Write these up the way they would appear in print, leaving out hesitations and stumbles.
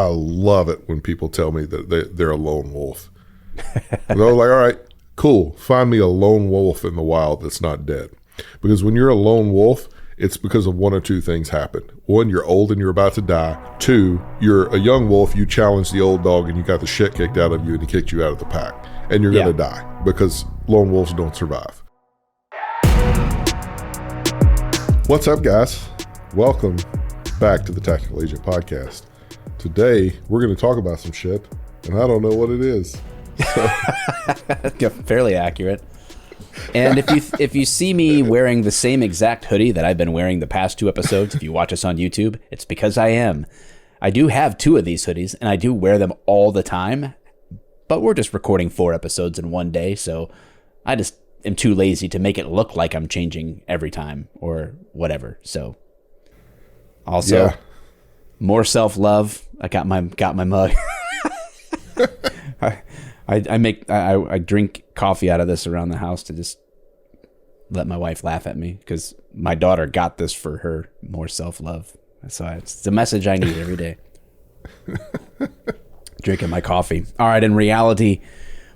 I love it when people tell me that they're a lone wolf. They're like, all right, cool. Find me a lone wolf in the wild that's not dead. Because when you're a lone wolf, it's because of one or two things happen. One, you're old and you're about to die. Two, you're a young wolf, you challenge the old dog and you got the shit kicked out of you and he kicked you out of the pack. And you're going to die because lone wolves don't survive. What's up, guys? Welcome back to the Tactical Agent Podcast. Today, we're going to talk about some shit, and I don't know what it is. So. Fairly accurate. And if you see me wearing the same exact hoodie that I've been wearing the past two episodes, if you watch us on YouTube, it's because I am. I do have two of these hoodies, and I do wear them all the time, but we're just recording 4 episodes in one day, so I just am too lazy to make it look like I'm changing every time or whatever. So also more self-love. I got my mug. I drink coffee out of this around the house to just let my wife laugh at me because my daughter got this for her more self-love. So it's the message I need every day. Drinking my coffee. All right. In reality,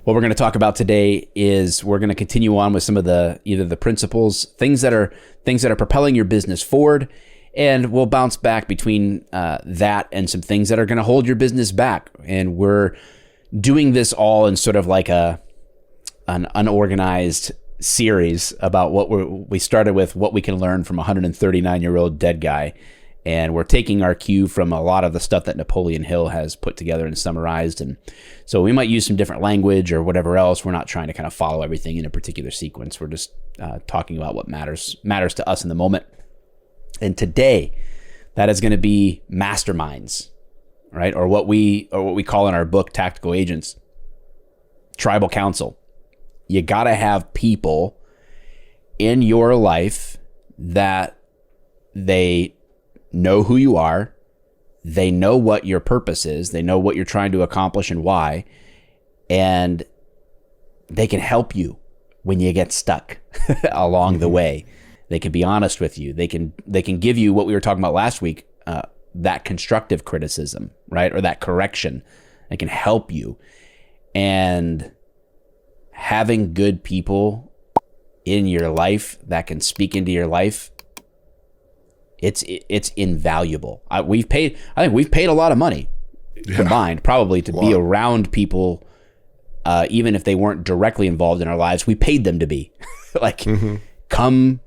what we're going to talk about today is we're going to continue on with some of either the principles, things that are propelling your business forward, and we'll bounce back between that and some things that are going to hold your business back. And we're doing this all in sort of like an unorganized series about what we started with, what we can learn from a 139-year-old dead guy. And we're taking our cue from a lot of the stuff that Napoleon Hill has put together and summarized. And so we might use some different language or whatever else. We're not trying to kind of follow everything in a particular sequence. We're just talking about what matters to us in the moment. And today, that is going to be masterminds, right? Or what we call in our book, Tactical Agents, tribal council. You got to have people in your life that they know who you are, they know what your purpose is, they know what you're trying to accomplish and why, and they can help you when you get stuck along the way. They can be honest with you. They can give you what we were talking about last week, that constructive criticism, right? Or that correction. They can help you. And having good people in your life that can speak into your life, it's invaluable. I think we've paid a lot of money combined, probably, to be around people, even if they weren't directly involved in our lives. We paid them to be like, come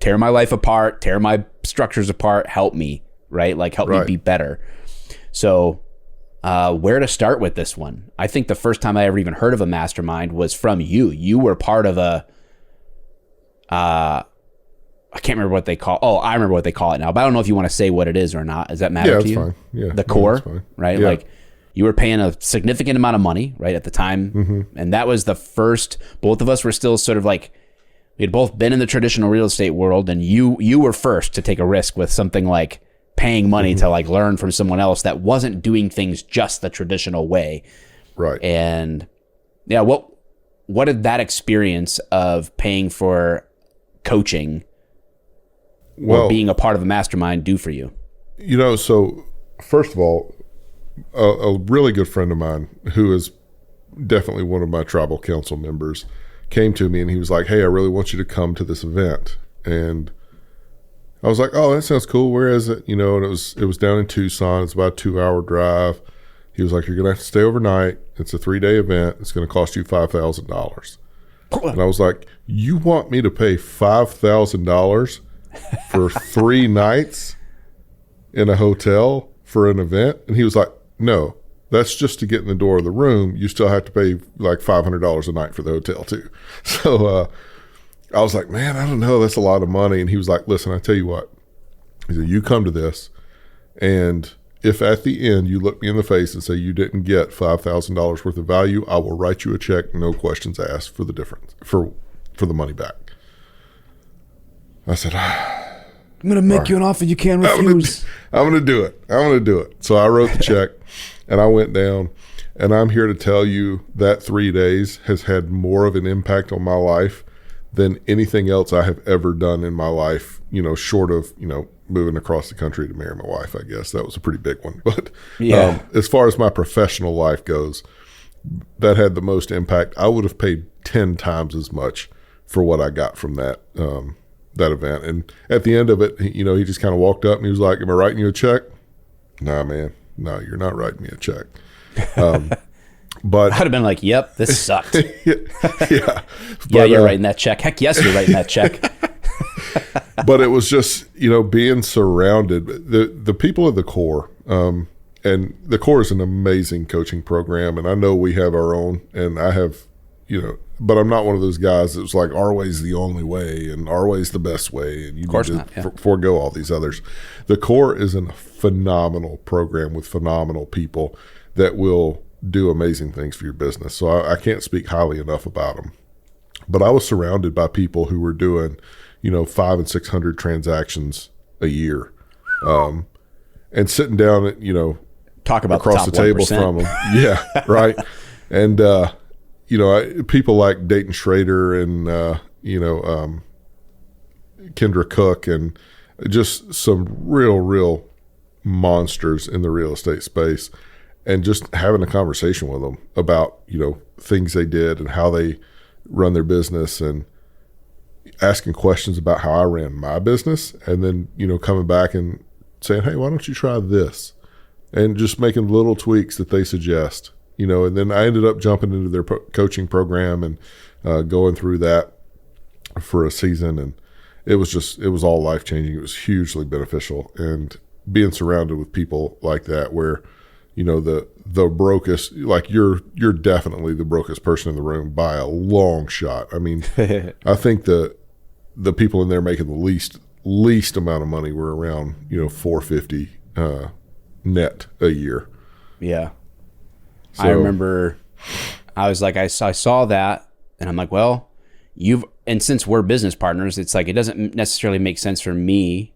tear my life apart, tear my structures apart, help me, right? Like help me be better. So where to start with this one? I think the first time I ever even heard of a mastermind was from you. You were part of I can't remember what they call. Oh, I remember what they call it now, but I don't know if you want to say what it is or not. Does that matter to you? Fine. Yeah, the core, right? Yeah. Like you were paying a significant amount of money, right, at the time, and that was the first. Both of us were still sort of like we had both been in the traditional real estate world, and you were first to take a risk with something like paying money to like learn from someone else that wasn't doing things just the traditional way, right? And yeah, what did that experience of paying for coaching or being a part of a mastermind do for you? You know, so first of all, a really good friend of mine who is definitely one of my tribal council members came to me and he was like, hey, I really want you to come to this event. And I was like, oh, that sounds cool. Where is it? You know, and it was down in Tucson. It's about a 2-hour drive. He was like, you're going to have to stay overnight. It's a 3-day event. It's going to cost you $5,000. And I was like, you want me to pay $5,000 for 3 nighs in a hotel for an event? And he was like, no, that's just to get in the door of the room. You still have to pay like $500 a night for the hotel too. So I was like, man, I don't know, that's a lot of money. And he was like, listen, I tell you what, he said, you come to this, and if at the end you look me in the face and say you didn't get $5,000 worth of value, I will write you a check, no questions asked, for the difference, for the money back. I said, I'm going to make you an offer you can't refuse. I'm going to do it. I'm going to do it. So I wrote the check and I went down, and I'm here to tell you that 3 days has had more of an impact on my life than anything else I have ever done in my life, short of, moving across the country to marry my wife. I guess that was a pretty big one. But as far as my professional life goes, that had the most impact. I would have paid 10 times as much for what I got from that event. And at the end of it, he just kind of walked up and he was like, "Am I writing you a check?" "Nah, man. No, you're not writing me a check." But I'd have been like, "Yep, this sucked." Yeah. Yeah, you're writing that check. Heck yes, you're writing that check. But it was just, being surrounded, the people of the core, and the core is an amazing coaching program. And I know we have our own, and I have, but I'm not one of those guys that's like, our way's the only way and our way's the best way. And you need to forego all these others. The core is a phenomenal program with phenomenal people that will do amazing things for your business. So I can't speak highly enough about them. But I was surrounded by people who were doing, 500 and 600 transactions a year, and sitting down at, talk about across the table 1%. from them. Yeah, right. And people like Dayton Schrader and Kendra Cook, and just some real monsters in the real estate space, and just having a conversation with them about things they did and how they run their business, and asking questions about how I ran my business, and then coming back and saying, "Hey, why don't you try this?" and just making little tweaks that they suggest, and then I ended up jumping into their coaching program and going through that for a season, and it was all life-changing. It was hugely beneficial, and being surrounded with people like that, where the brokest, like you're definitely the brokest person in the room by a long shot. I mean, I think the people in there making the least amount of money were around $450 net a year. Yeah. So, I remember I was like, I saw that, and I'm like, well, and since we're business partners, it's like, it doesn't necessarily make sense for me,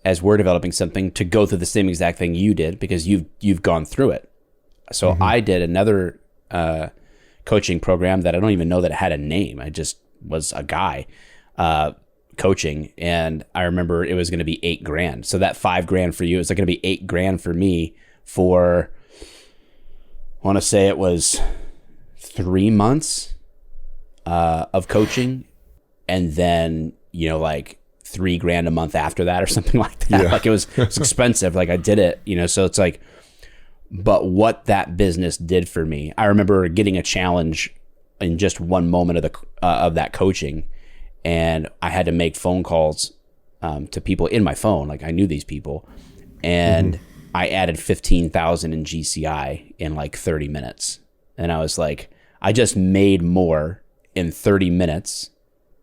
as we're developing something, to go through the same exact thing you did, because you've gone through it. So I did another coaching program that I don't even know that it had a name. I just was a guy coaching, and I remember it was going to be $8,000. So that $5,000 for you, it's like going to be $8,000 for me for, I want to say it was 3 months of coaching, and then like $3,000 a month after that or something like that. Yeah. Like it was expensive. Like I did it, so it's like, but what that business did for me, I remember getting a challenge in just one moment of that coaching, and I had to make phone calls to people in my phone. Like I knew these people, and I added 15,000 in GCI in like 30 minutes. And I was like, I just made more in 30 minutes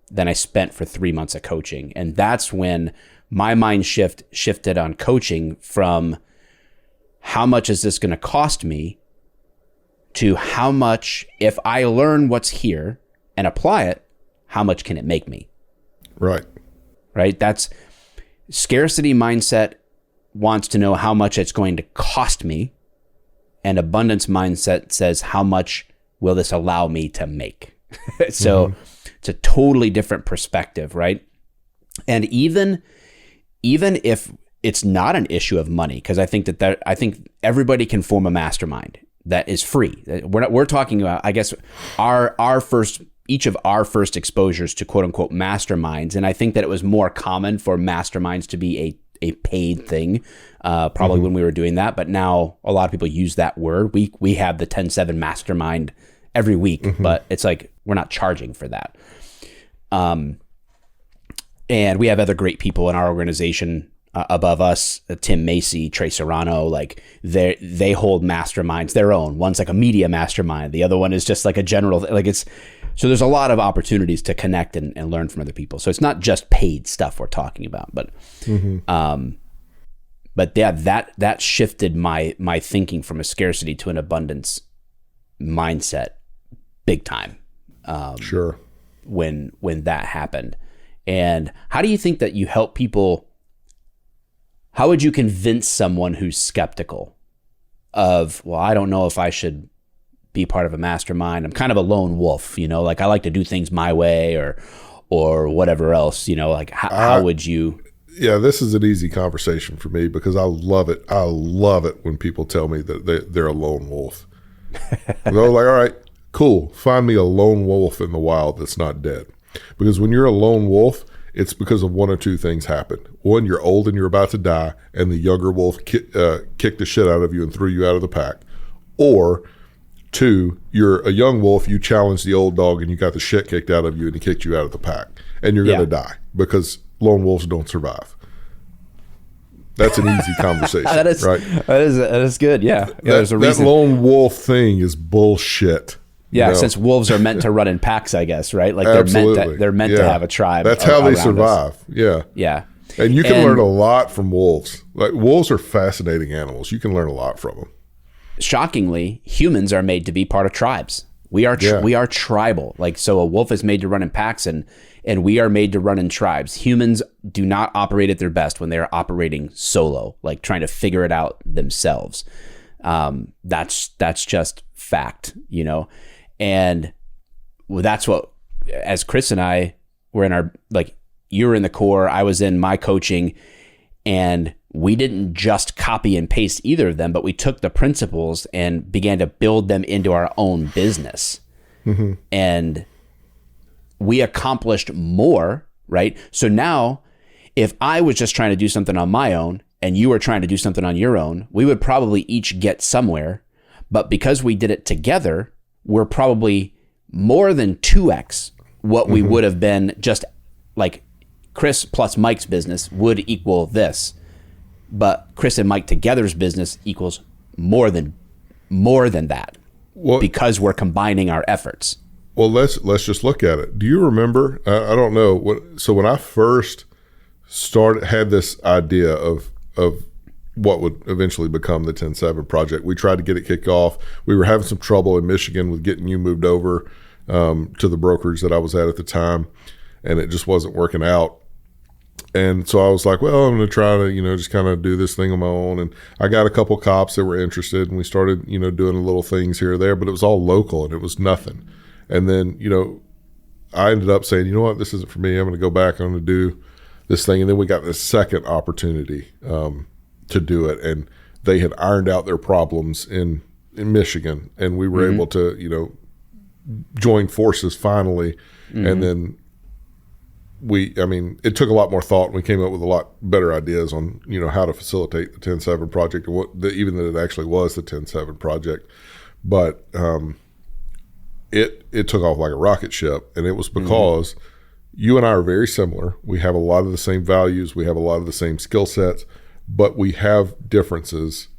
than I spent for 3 months of coaching. And that's when my mind shifted on coaching from how much is this going to cost me to how much, if I learn what's here and apply it, how much can it make me? Right. Right. That's scarcity mindset wants to know how much it's going to cost me. And abundance mindset says, how much will this allow me to make? So it's a totally different perspective, right? And even if it's not an issue of money, because I think I think everybody can form a mastermind that is free. We're talking about, I guess, each of our first exposures to quote unquote masterminds. And I think that it was more common for masterminds to be a paid thing, probably when we were doing that. But now a lot of people use that word. We have the 10-7 mastermind every week, but it's like, we're not charging for that. And we have other great people in our organization above us, Tim Macy, Trey Serrano, like they hold masterminds, their own. One's like a media mastermind. The other one is just like a general, so there's a lot of opportunities to connect and learn from other people. So it's not just paid stuff we're talking about, but yeah, that shifted my thinking from a scarcity to an abundance mindset big time. Sure. When that happened. And how do you think that you help people? How would you convince someone who's skeptical of, well, I don't know if I should be part of a mastermind. I'm kind of a lone wolf, you know, like I like to do things my way or whatever else, you know, like how would you? Yeah, this is an easy conversation for me because I love it. I love it when people tell me that they're a lone wolf. They're like, all right, cool. Find me a lone wolf in the wild that's not dead. Because when you're a lone wolf, it's because of one or two things happen. One, you're old and you're about to die, and the younger wolf kicked the shit out of you and threw you out of the pack. Or two, you're a young wolf, you challenged the old dog and you got the shit kicked out of you and he kicked you out of the pack. And you're going to die because lone wolves don't survive. That's an easy conversation, that is, right? That is good. Yeah. There's a reason. That lone wolf thing is bullshit. Yeah, since wolves are meant to run in packs, I guess, right? Like they're meant to have a tribe. That's how they survive. Us. Yeah. Yeah. And you can learn a lot from wolves. Like wolves are fascinating animals. You can learn a lot from them. Shockingly, humans are made to be part of tribes. We are tribal. Like, so a wolf is made to run in packs and we are made to run in tribes. Humans do not operate at their best when they are operating solo, like trying to figure it out themselves. That's just fact, you know? And that's what, as Chris and I were in our, like, you were in the core, I was in my coaching, and we didn't just copy and paste either of them, but we took the principles and began to build them into our own business. Mm-hmm. And we accomplished more, right? So now, if I was just trying to do something on my own and you were trying to do something on your own, we would probably each get somewhere. But because we did it together, we're probably more than 2x what we would have been just like Chris plus Mike's business would equal this. But Chris and Mike together's business equals more than that, because we're combining our efforts. Well, let's just look at it. Do you remember? I don't know. So when I first had this idea of what would eventually become the 10-7 project, we tried to get it kicked off. We were having some trouble in Michigan with getting you moved over to the brokerage that I was at the time, and it just wasn't working out. And so I was like, well, I'm going to try to, just kind of do this thing on my own. And I got a couple cops that were interested, and we started, doing little things here or there, but it was all local and it was nothing. And then, I ended up saying, you know what, this isn't for me. I'm going to go back. I'm going to do this thing. And then we got this second opportunity to do it. And they had ironed out their problems in Michigan. And we were able to, join forces finally. And then it took a lot more thought, and we came up with a lot better ideas on, how to facilitate the 10-7 project, and even that it actually was the 10-7 project. But it took off like a rocket ship, and it was because you and I are very similar. We have a lot of the same values. We have a lot of the same skill sets, but we have differences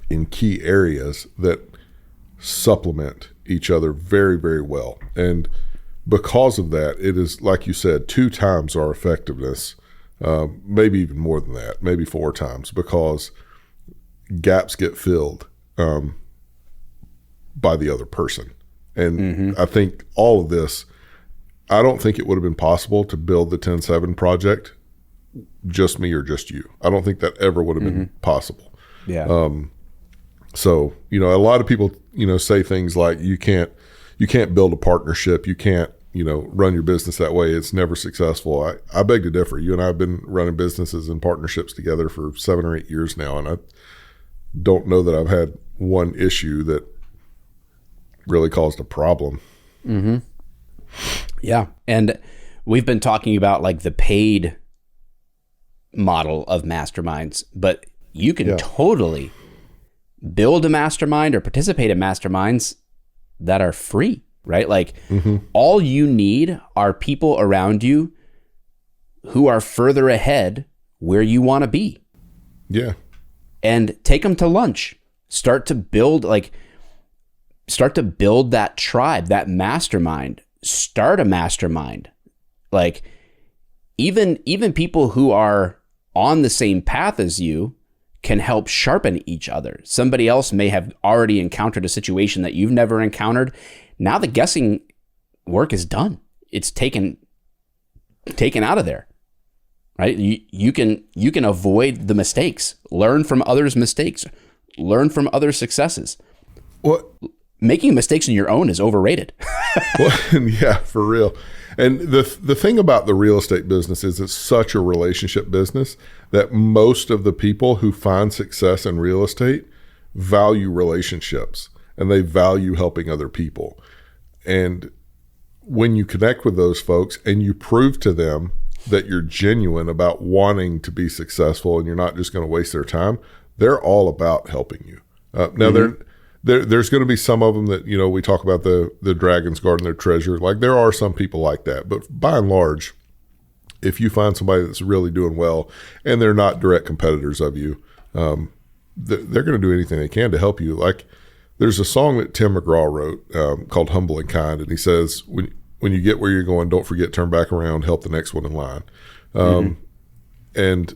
in key areas that supplement each other very, very well. And because of that, it is, like you said, 2 times our effectiveness, maybe even more than that, maybe 4 times, because gaps get filled by the other person. And I think all of this, I don't think it would have been possible to build the 10-7 project, just me or just you. I don't think that ever would have been possible. Yeah. So, a lot of people, say things like, you can't build a partnership. You can't, run your business that way. It's never successful. I beg to differ. You and I have been running businesses and partnerships together for 7 or 8 years now. And I don't know that I've had one issue that really caused a problem. Yeah. And we've been talking about like the paid model of masterminds, but you can totally build a mastermind or participate in masterminds that are free, right? Like all you need are people around you who are further ahead where you want to be. Yeah. And take them to lunch. Start to build that tribe, that mastermind. Start a mastermind. Like even people who are on the same path as you can help sharpen each other. Somebody else may have already encountered a situation that you've never encountered. Now the guessing work is done. It's taken out of there, right? You can avoid the mistakes, learn from others' mistakes, learn from other successes. Well, making mistakes on your own is overrated. Well, yeah, for real. And the thing about the real estate business is it's such a relationship business that most of the people who find success in real estate value relationships and they value helping other people. And when you connect with those folks and you prove to them that you're genuine about wanting to be successful and you're not just going to waste their time, they're all about helping you. Now, there's going to be some of them that, we talk about the dragon's guarding their treasure. Like there are some people like that, but by and large, if you find somebody that's really doing well and they're not direct competitors of you, they're going to do anything they can to help you. Like there's a song that Tim McGraw wrote called Humble and Kind. And he says, when you get where you're going, don't forget, turn back around, help the next one in line. And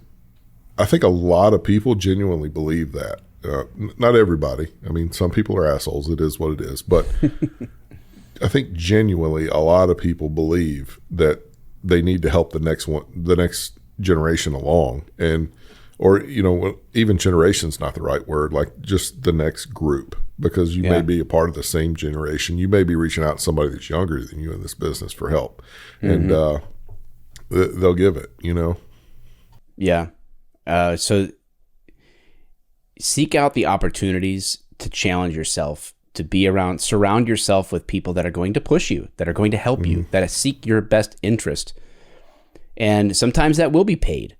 I think a lot of people genuinely believe that. Not everybody. I mean, some people are assholes. It is what it is. But I think genuinely a lot of people believe that they need to help the next generation along. Or even generation's not the right word, like just the next group, because you may be a part of the same generation. You may be reaching out to somebody that's younger than you in this business for help. And they'll give it, Yeah. So seek out the opportunities to challenge yourself, to be around, surround yourself with people that are going to push you, that are going to help you, that seek your best interest. And sometimes that will be paid.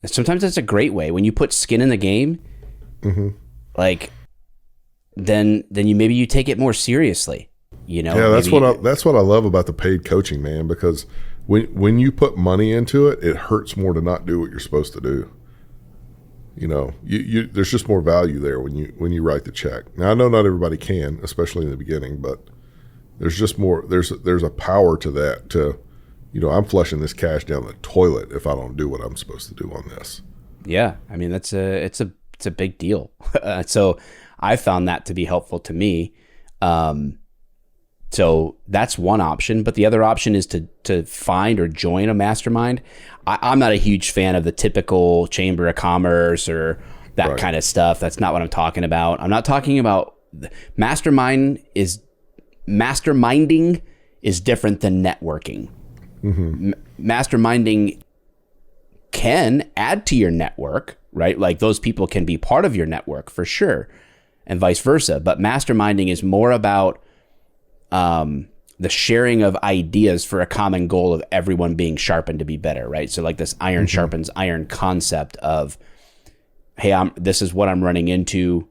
Sometimes that's a great way. When you put skin in the game, like then you take it more seriously. Yeah, that's what I love about the paid coaching, man. Because when you put money into it, it hurts more to not do what you're supposed to do. There's just more value there when you write the check. Now I know not everybody can, especially in the beginning, but there's just more. There's a power to that. I'm flushing this cash down the toilet if I don't do what I'm supposed to do on this. Yeah, I mean it's a big deal. So I found that to be helpful to me. So that's one option, but the other option is to find or join a mastermind. I'm not a huge fan of the typical Chamber of Commerce or that kind of stuff. That's not what I'm talking about. I'm not talking about masterminding is different than networking. Masterminding can add to your network, right? Like those people can be part of your network for sure, and vice versa. But masterminding is more about the sharing of ideas for a common goal of everyone being sharpened to be better, right? So like this iron sharpens iron concept of, hey, this is what I'm running into.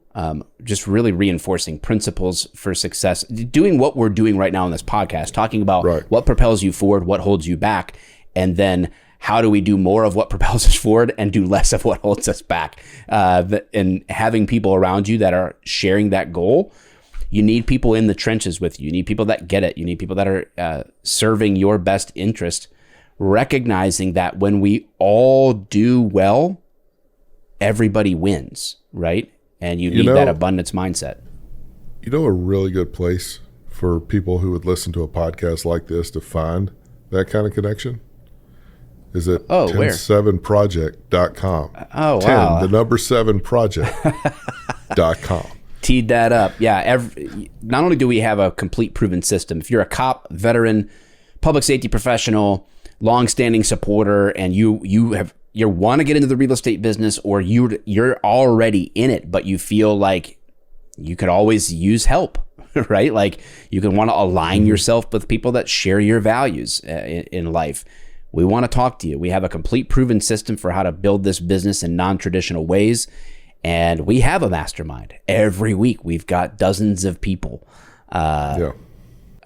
Just really reinforcing principles for success, doing what we're doing right now on this podcast, talking about what propels you forward, what holds you back, and then how do we do more of what propels us forward and do less of what holds us back? And having people around you that are sharing that goal. You need people in the trenches with you. You need people that get it. You need people that are serving your best interest, recognizing that when we all do well, everybody wins, right? And you need that abundance mindset. A really good place for people who would listen to a podcast like this to find that kind of connection is at 107project.com. Oh, wow. 10, the number 7project.com. Teed that up. Yeah. Not only do we have a complete proven system, if you're a cop, veteran, public safety professional, longstanding supporter, and you want to get into the real estate business, or you're already in it, but you feel like you could always use help, right? Like you can want to align yourself with people that share your values in life. We want to talk to you. We have a complete proven system for how to build this business in non-traditional ways. And we have a mastermind every week. We've got dozens of people. I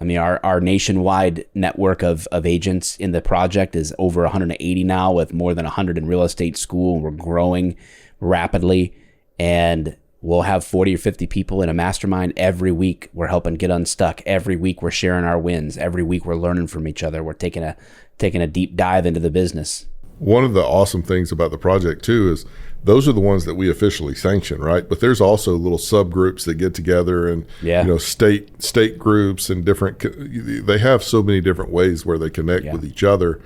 mean, our nationwide network of agents in the project is over 180 now, with more than 100 in real estate school. We're growing rapidly, and we'll have 40 or 50 people in a mastermind every week. We're helping get unstuck. Every week we're sharing our wins. Every week we're learning from each other. We're taking a deep dive into the business. One of the awesome things about the project too is those are the ones that we officially sanction, right? But there's also little subgroups that get together, and state groups and different. They have so many different ways where they connect with each other,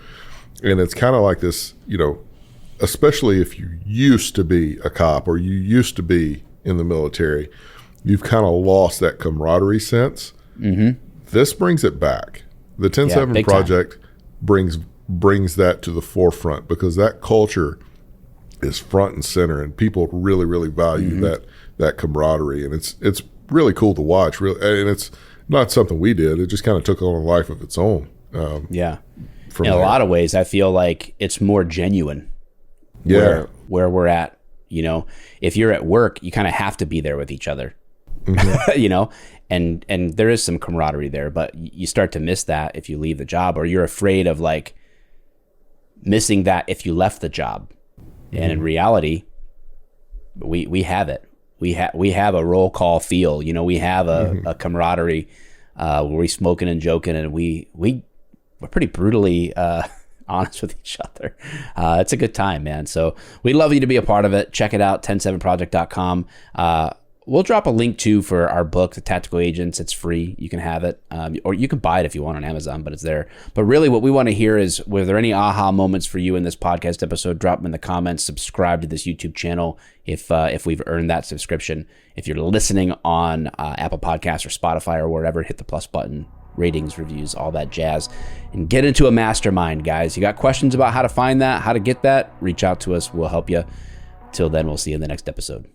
and it's kind of like this, especially if you used to be a cop or you used to be in the military. you've kind of lost that camaraderie sense. This brings it back. The 10-7 big project brings that to the forefront, because that culture is front and center, and people really, really value that camaraderie, and it's really cool to watch. Really, and it's not something we did. It just kind of took on a life of its own. In a lot of ways, I feel like it's more genuine. Yeah, where we're at. You know, if you're at work, you kind of have to be there with each other. You know, and there is some camaraderie there, but you start to miss that if you leave the job, or you're afraid of like missing that if you left the job. And in reality, we have it. We have a roll call feel. You know, we have a camaraderie where we smoking and joking, and we're pretty brutally honest with each other. It's a good time, man. So we'd love you to be a part of it. Check it out, 107project.com. We'll drop a link too for our book, The Tactical Agents. It's free. You can have it, or you can buy it if you want on Amazon, but it's there. But really what we want to hear is, were there any aha moments for you in this podcast episode? Drop them in the comments. Subscribe to this YouTube channel if we've earned that subscription. If you're listening on Apple Podcasts or Spotify or wherever, hit the plus button. Ratings, reviews, all that jazz. And get into a mastermind, guys. You got questions about how to find that, how to get that, reach out to us. We'll help you. Till then, we'll see you in the next episode.